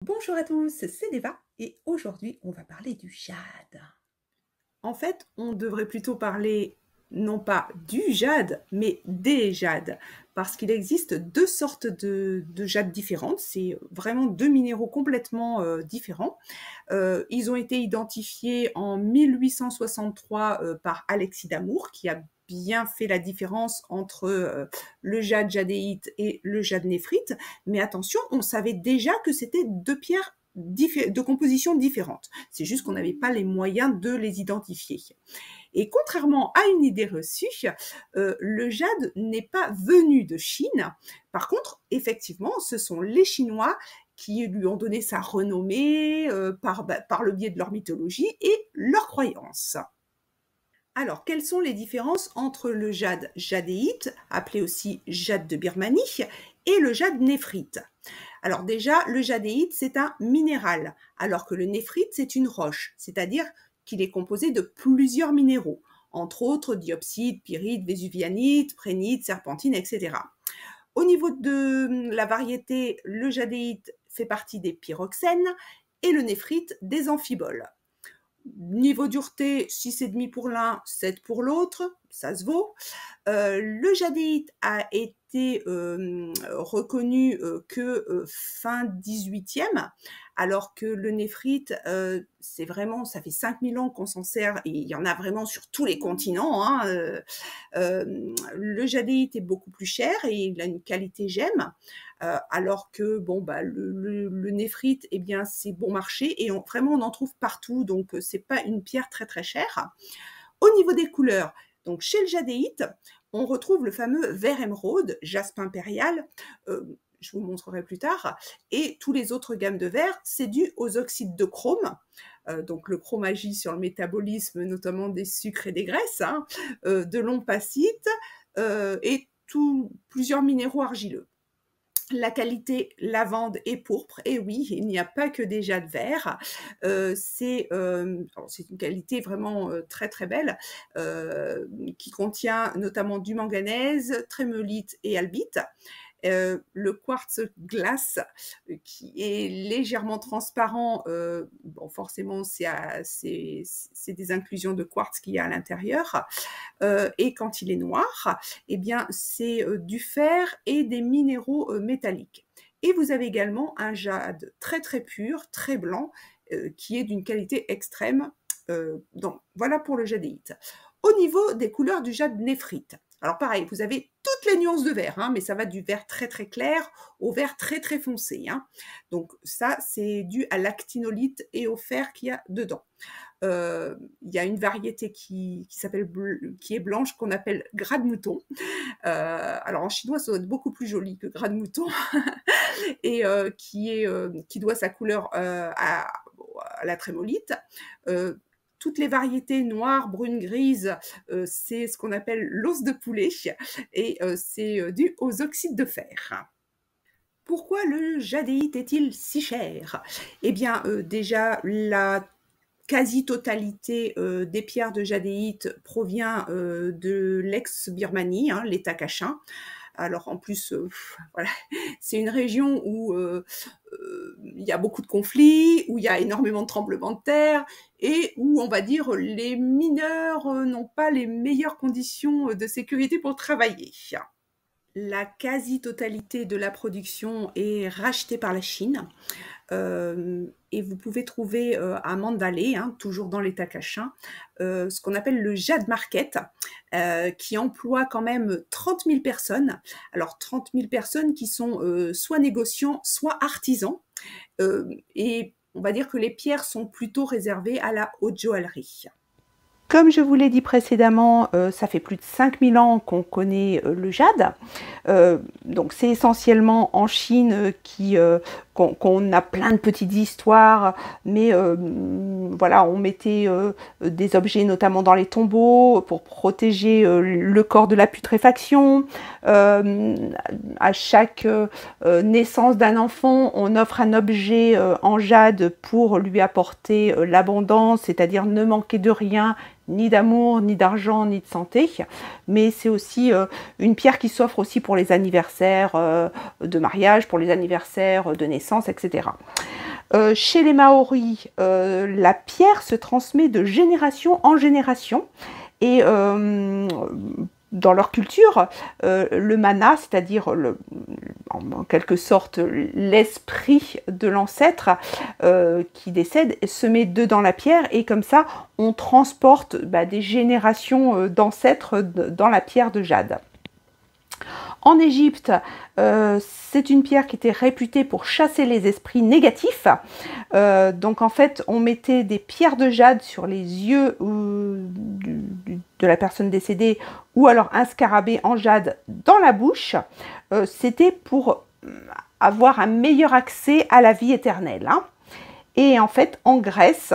Bonjour à tous, c'est Deva et aujourd'hui on va parler du jade. En fait, on devrait plutôt parler non pas du jade, mais des jades, parce qu'il existe deux sortes de jades différentes. C'est vraiment deux minéraux complètement différents. Ils ont été identifiés en 1863 par Alexis Damour, qui a bien fait la différence entre le jade jadéite et le jade néphrite. Mais attention, on savait déjà que c'était deux pierres de composition différentes. C'est juste qu'on n'avait pas les moyens de les identifier. Et contrairement à une idée reçue, le jade n'est pas venu de Chine. Par contre, effectivement, ce sont les Chinois qui lui ont donné sa renommée par le biais de leur mythologie et leurs croyances. Alors, quelles sont les différences entre le jade jadéite, appelé aussi jade de Birmanie, et le jade néphrite? Alors déjà, le jadéite, c'est un minéral, alors que le néphrite, c'est une roche, c'est-à-dire qu'il est composé de plusieurs minéraux, entre autres diopside, pyrite, vésuvianite, prénite, serpentine, etc. Au niveau de la variété, le jadéite fait partie des pyroxènes et le néphrite des amphiboles. Niveau dureté, 6,5 pour l'un, 7 pour l'autre, ça se vaut. Le jadéite a été reconnu que fin 18e, alors que le néphrite, c'est vraiment, ça fait 5000 ans qu'on s'en sert, et il y en a vraiment sur tous les continents. Hein. Le jadéite est beaucoup plus cher et il a une qualité gemme, alors que bon, bah, le néphrite, eh bien, c'est bon marché et vraiment on en trouve partout, donc c'est pas une pierre très très chère. Au niveau des couleurs, donc chez le jadéite, on retrouve le fameux vert émeraude, jaspe impérial, je vous montrerai plus tard, et tous les autres gammes de vert, c'est dû aux oxydes de chrome, donc le chrome agit sur le métabolisme, notamment des sucres et des graisses, hein, de l'ompacite, et plusieurs minéraux argileux. La qualité lavande et pourpre, et oui, il n'y a pas que des jades verts, c'est une qualité vraiment très très belle, qui contient notamment du manganèse, trémolite et albite. Le quartz glace qui est légèrement transparent, bon, forcément c'est des inclusions de quartz qu'il y a à l'intérieur, et quand il est noir, eh bien c'est du fer et des minéraux métalliques. Et vous avez également un jade très très pur, très blanc, qui est d'une qualité extrême. Donc voilà pour le jadéite. Au niveau des couleurs du jade néphrite, alors pareil, vous avez toutes les nuances de vert, hein, mais ça va du vert très très clair au vert très très foncé. Hein. Donc ça, c'est dû à l'actinolite et au fer qu'il y a dedans. Il y a une variété qui est blanche, qu'on appelle gras de mouton. Alors en chinois, ça doit être beaucoup plus joli que gras de mouton, et qui doit sa couleur à la trémolite. Toutes les variétés noires, brunes, grises, c'est ce qu'on appelle l'os de poulet, et c'est dû aux oxydes de fer. Pourquoi le jadéite est-il si cher? Eh bien, déjà, la quasi-totalité des pierres de jadéite provient de l'ex-Birmanie, hein, l'État Kachin. Alors en plus, voilà, c'est une région où il y a beaucoup de conflits, où il y a énormément de tremblements de terre, et où, on va dire, les mineurs n'ont pas les meilleures conditions de sécurité pour travailler. La quasi-totalité de la production est rachetée par la Chine. Et vous pouvez trouver à Mandalay, hein, toujours dans l'État Kachin, ce qu'on appelle le Jade Market, qui emploie quand même 30 000 personnes. Alors 30 000 personnes qui sont soit négociants, soit artisans. Et on va dire que les pierres sont plutôt réservées à la haute joaillerie. Comme je vous l'ai dit précédemment, ça fait plus de 5000 ans qu'on connaît le jade. Donc c'est essentiellement en Chine qu'on a plein de petites histoires, mais voilà, on mettait des objets notamment dans les tombeaux pour protéger le corps de la putréfaction. À chaque naissance d'un enfant, on offre un objet en jade pour lui apporter l'abondance, c'est-à-dire ne manquer de rien, ni d'amour, ni d'argent, ni de santé. Mais c'est aussi une pierre qui s'offre aussi pour les anniversaires de mariage, pour les anniversaires de naissance. naissance, etc. Chez les Maoris, la pierre se transmet de génération en génération et dans leur culture, le mana, c'est-à-dire en quelque sorte l'esprit de l'ancêtre qui décède, se met dedans la pierre et comme ça on transporte des générations d'ancêtres dans la pierre de jade. En Égypte, c'est une pierre qui était réputée pour chasser les esprits négatifs. Donc en fait, on mettait des pierres de jade sur les yeux de la personne décédée ou alors un scarabée en jade dans la bouche. C'était pour avoir un meilleur accès à la vie éternelle. Hein. Et en fait, en Grèce,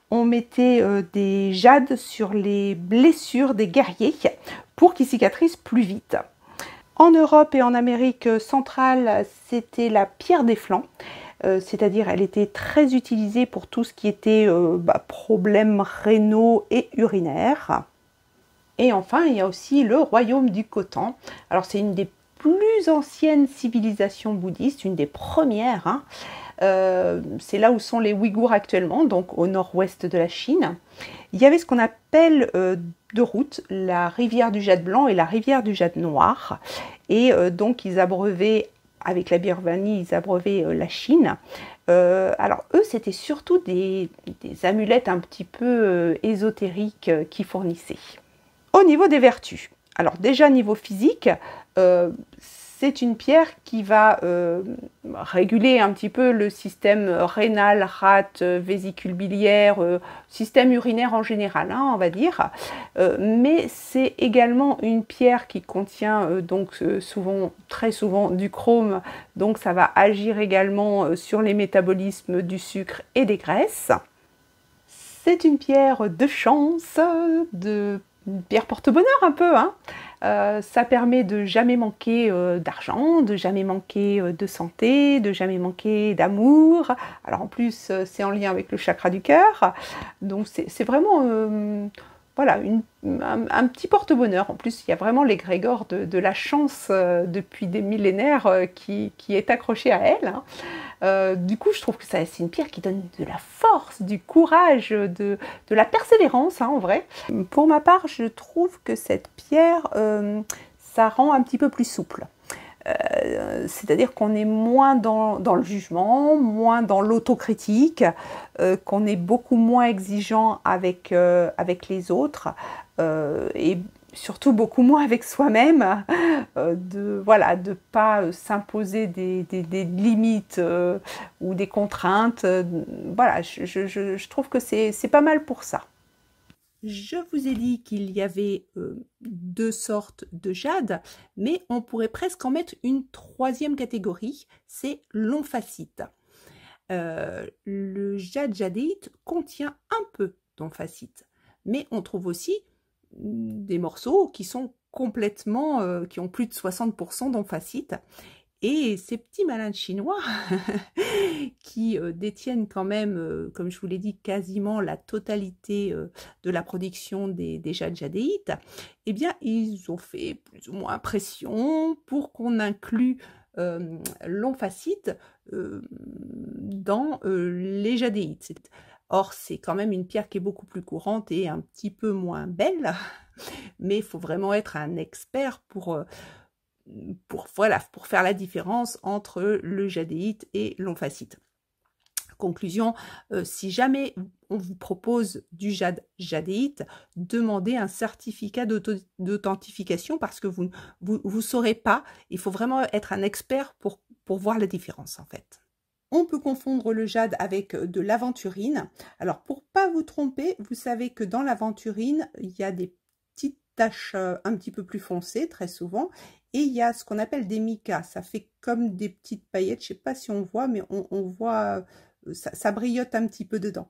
on mettait des jades sur les blessures des guerriers pour qu'ils cicatrisent plus vite. En Europe et en Amérique centrale, c'était la pierre des flancs, c'est-à-dire elle était très utilisée pour tout ce qui était problèmes rénaux et urinaires. Et enfin, il y a aussi le royaume du Khotan. Alors c'est une des plus anciennes civilisations bouddhistes, une des premières. Hein. C'est là où sont les Ouïghours actuellement, donc au nord-ouest de la Chine. Il y avait ce qu'on appelle deux routes, la rivière du jade blanc et la rivière du jade noir. Et donc ils abreuvaient, avec la Birmanie, ils abreuvaient la Chine. Alors eux, c'était surtout des amulettes un petit peu ésotériques qu'ils fournissaient. Au niveau des vertus, alors déjà niveau physique, c'est une pierre qui va réguler un petit peu le système rénal, rate, vésicule biliaire, système urinaire en général, hein, on va dire. Mais c'est également une pierre qui contient très souvent du chrome, donc ça va agir également sur les métabolismes du sucre et des graisses. C'est une pierre de chance, une pierre porte-bonheur un peu, hein. Ça permet de jamais manquer d'argent, de jamais manquer de santé, de jamais manquer d'amour. Alors en plus, c'est en lien avec le chakra du cœur. Donc c'est vraiment voilà, un petit porte-bonheur. En plus, il y a vraiment l'égrégore de la chance depuis des millénaires qui est accroché à elle. Hein. Du coup, je trouve que c'est une pierre qui donne de la force, du courage, de la persévérance, hein, en vrai. Pour ma part, je trouve que cette pierre, ça rend un petit peu plus souple. C'est-à-dire qu'on est moins dans le jugement, moins dans l'autocritique, qu'on est beaucoup moins exigeant avec les autres et surtout beaucoup moins avec soi-même, de pas s'imposer des limites ou des contraintes. Voilà, je trouve que c'est pas mal pour ça. Je vous ai dit qu'il y avait deux sortes de jade, mais on pourrait presque en mettre une troisième catégorie, c'est l'omphacite. Le jade jadéite contient un peu d'omphacite, mais on trouve aussi des morceaux qui sont complètement, qui ont plus de 60% d'omphacite. Et ces petits malins chinois qui détiennent quand même, comme je vous l'ai dit, quasiment la totalité de la production des jades jadéites, eh bien, ils ont fait plus ou moins pression pour qu'on inclue l'omphacite dans les jadéites. Or, c'est quand même une pierre qui est beaucoup plus courante et un petit peu moins belle, mais il faut vraiment être un expert pour faire la différence entre le jadéite et l'omphacite. Conclusion, si jamais on vous propose du jade jadéite, demandez un certificat d'authentification parce que vous ne saurez pas. Il faut vraiment être un expert pour voir la différence en fait. On peut confondre le jade avec de l'aventurine. Alors pour pas vous tromper, vous savez que dans l'aventurine, il y a des petites taches un petit peu plus foncées très souvent. Et il y a ce qu'on appelle des micas. Ça fait comme des petites paillettes. Je ne sais pas si on voit, mais on voit, ça brillote un petit peu dedans.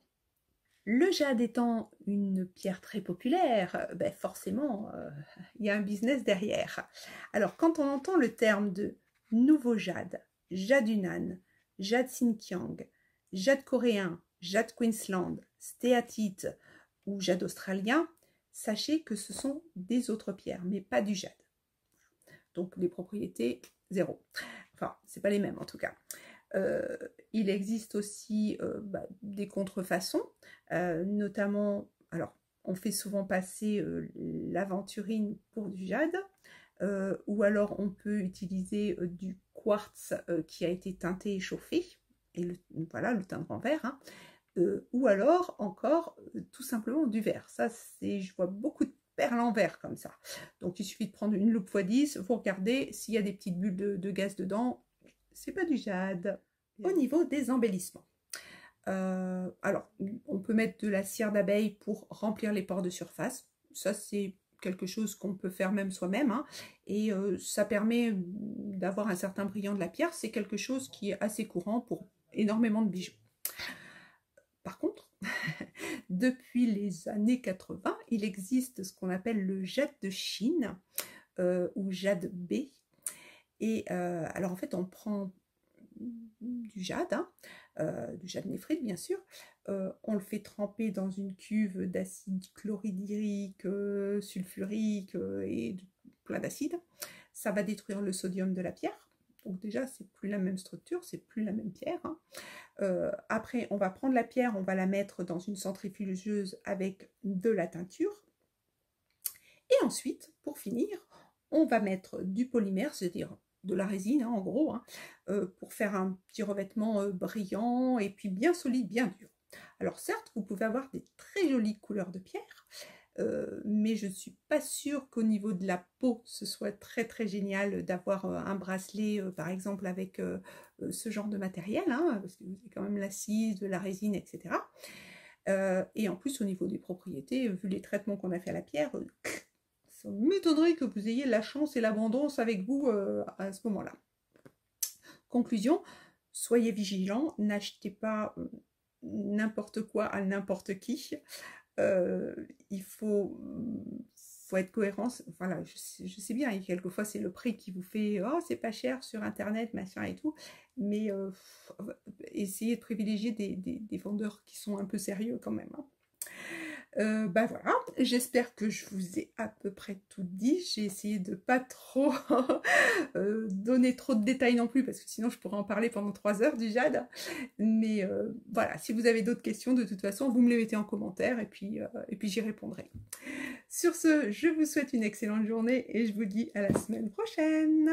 Le jade étant une pierre très populaire, forcément, il y a un business derrière. Alors, quand on entend le terme de nouveau jade, jade Yunnan, jade Xinjiang, jade coréen, jade Queensland, stéatite ou jade australien, sachez que ce sont des autres pierres, mais pas du jade. Donc les propriétés, zéro. Enfin, c'est pas les mêmes en tout cas. Il existe aussi des contrefaçons, notamment, alors on fait souvent passer l'aventurine pour du jade, ou alors on peut utiliser du quartz qui a été teinté et chauffé, et voilà, le teindre en vert, hein. Ou alors encore tout simplement du verre. Ça, je vois beaucoup de perles en verre comme ça. Donc il suffit de prendre une loupe x10, vous regardez s'il y a des petites bulles de gaz dedans, c'est pas du jade. Au niveau des embellissements, alors on peut mettre de la cire d'abeille pour remplir les pores de surface. Ça, c'est quelque chose qu'on peut faire même soi-même, hein, et ça permet d'avoir un certain brillant de la pierre. C'est quelque chose qui est assez courant pour énormément de bijoux. Par contre, depuis les années 80, il existe ce qu'on appelle le jade de Chine, ou jade B. Et alors en fait, on prend du jade, hein, du jade néphrite bien sûr, on le fait tremper dans une cuve d'acide chlorhydrique, sulfurique et plein d'acides. Ça va détruire le sodium de la pierre. Donc déjà, c'est plus la même structure, c'est plus la même pierre, hein. Après, on va prendre la pierre, on va la mettre dans une centrifugeuse avec de la teinture. Et ensuite, pour finir, on va mettre du polymère, c'est-à-dire de la résine, hein, en gros, hein, pour faire un petit revêtement brillant et puis bien solide, bien dur. Alors certes, vous pouvez avoir des très jolies couleurs de pierre, mais je ne suis pas sûre qu'au niveau de la peau, ce soit très très génial d'avoir un bracelet, par exemple, avec ce genre de matériel, hein, parce que vous avez quand même l'acide, de la résine, etc. Et en plus, au niveau des propriétés, vu les traitements qu'on a fait à la pierre, ça m'étonnerait que vous ayez la chance et l'abondance avec vous à ce moment-là. Conclusion, soyez vigilants, n'achetez pas n'importe quoi à n'importe qui. Il faut être cohérent. Voilà, je sais bien, et quelquefois c'est le prix qui vous fait « Oh, c'est pas cher sur internet, machin et tout », mais essayez de privilégier des vendeurs qui sont un peu sérieux quand même, hein. Voilà, j'espère que je vous ai à peu près tout dit. J'ai essayé de pas trop donner trop de détails non plus, parce que sinon je pourrais en parler pendant 3 heures du jade. Mais voilà, si vous avez d'autres questions, de toute façon, vous me les mettez en commentaire et puis j'y répondrai. Sur ce, je vous souhaite une excellente journée et je vous dis à la semaine prochaine.